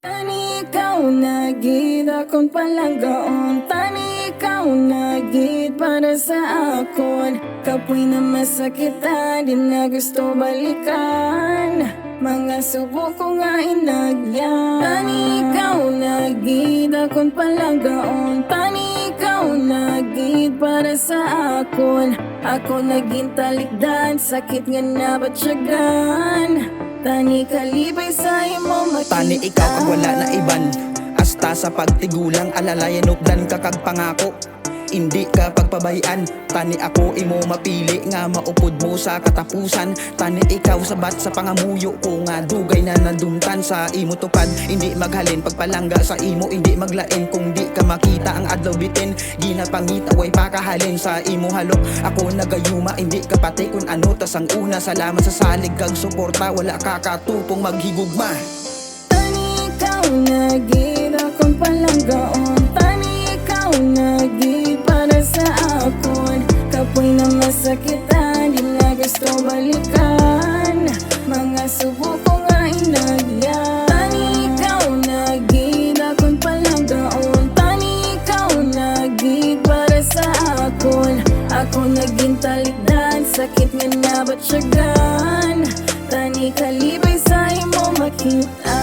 Tani ikaw na gid akong palanggaon. Tani ikaw na gid para sa akon. Kapoy na masakitan, di na gusto balikan. Mga subo ko nga inagyan. Tani ikaw na gid akong palanggaon. Tani ikaw na gid para sa akon. Ako naging talikdan, sakit nga nabatsyagan. Tani kalibay sa imo makita. Tani ikaw kag wala na iban. Hasta sa pagtigulang alalayan updan ka kag pangako. Hindi ka pagpabayan. Tani ako imo mapili nga maupod mo sa katapusan. Tani ikaw sabat sa pangamuyo ko nga dugay na nandumtan sa imo tupad. Hindi maghalin pagpalangga sa imo, hindi maglain kung di ka makita ang adlaw bitin. Ginapangita way pakahalin sa imo halok. Ako nagayuma hindi ka pati kung ano tas ang una. Salamat sa salig kag suporta, wala ka katupong maghigugma. Tani ikaw na gid akong palanggaon. Tani ikaw na gid para sa akon. Kapoy na masakitan, di na gusto balikan. Mga subo ko nga inagyan. Tani ikaw na gid akong palanggaon. Tani ikaw na gid para sa akon. Ako naging talikdan, sakit nga nabatsyagan. Tani kalibay sa imo makita.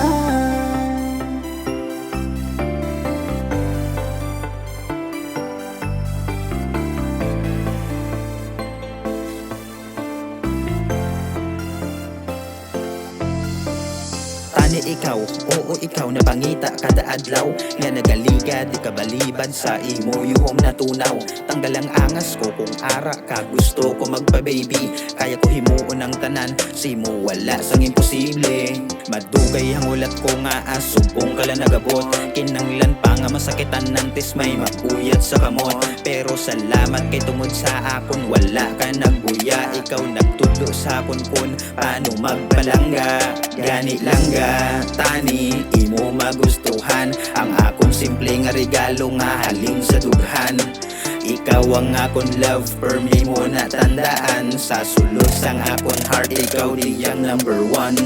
Tani ikaw, oo ikaw na pangita kada adlaw. Nga nagaligad, di ka balibad sa imo yuhong natunaw. Tanggal ang angas ko kung ara ka gusto ko magpa-baby. Kaya ko himuon ang tanan, si mo wala sang imposible. Madugay ang ulat ko nga asubong ka lang nagabot. Kinanglan pa nga masakitan nantis may mapuyat sa kamot. Pero salamat kay tungod sa akon, wala ka nagbuya. Ikaw nagtudlo sa akon kun paano magpalangga. Gani langga, tani imo magustuhan ang akong simple nga regalo nga halin sa dughan. Ikaw ang akong love, permi mo na tandaan. Sa sulos ang akong heart, ikaw diyang number one.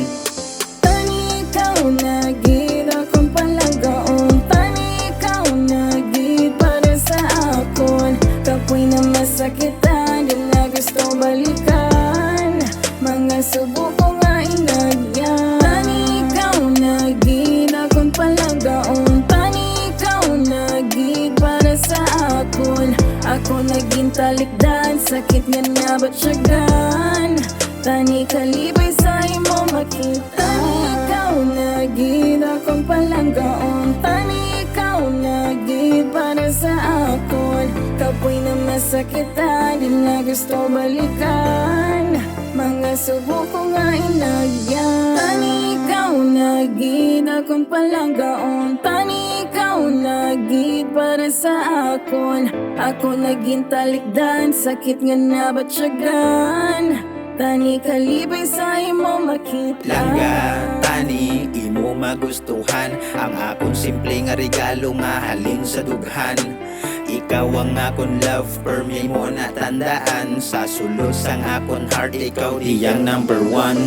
Tani ikaw na gid akong palanggaon. Tani ikaw na gid para sa akon. Kapoy na masakitan, di na gusto balikan. Mga subo ko nga inagyan. Tani ikaw na gid akong palanggaon. Tani ikaw na gid para sa akon. Ako naging talikdan, sakit nga nabatsyagan. Tani kalibay sa imo makita. Tani ikaw na gid akong palanggaon. Tani ikaw na gid para sa akon. Kapoy na masakitan, di na gusto balikan. Mga subo ko nga inagyan. Tani ikaw na gid akong palanggaon. Tani ikaw na gid para sa akon. Ako naging talikdan, sakit nga nabatsyagan. Tani kalibay sa imo makita. Langga, tani imo magustuhan ang akong simple nga regalo nga halin sa dughan. Ikaw ang akong love, permi mo na tandaan. Sa sulos ang akong heart, ikaw diyang number one.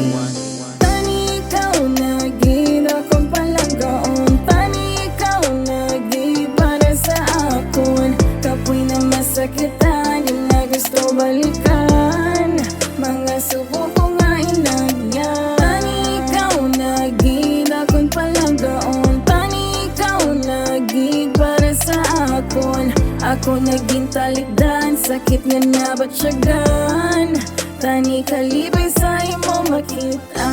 Tani ikaw na gid akong palanggaon. Tani ikaw na gid para sa akon. Kapoy na masakitan, di na gusto balikan. Mga subo ko nga inagyan. Tani ikaw na gid akong palanggaon. Tani ikaw na gid para sa akon. Ako naging talikdan, sakit nga nabatsyagan. Tani kalibay sa imo makita.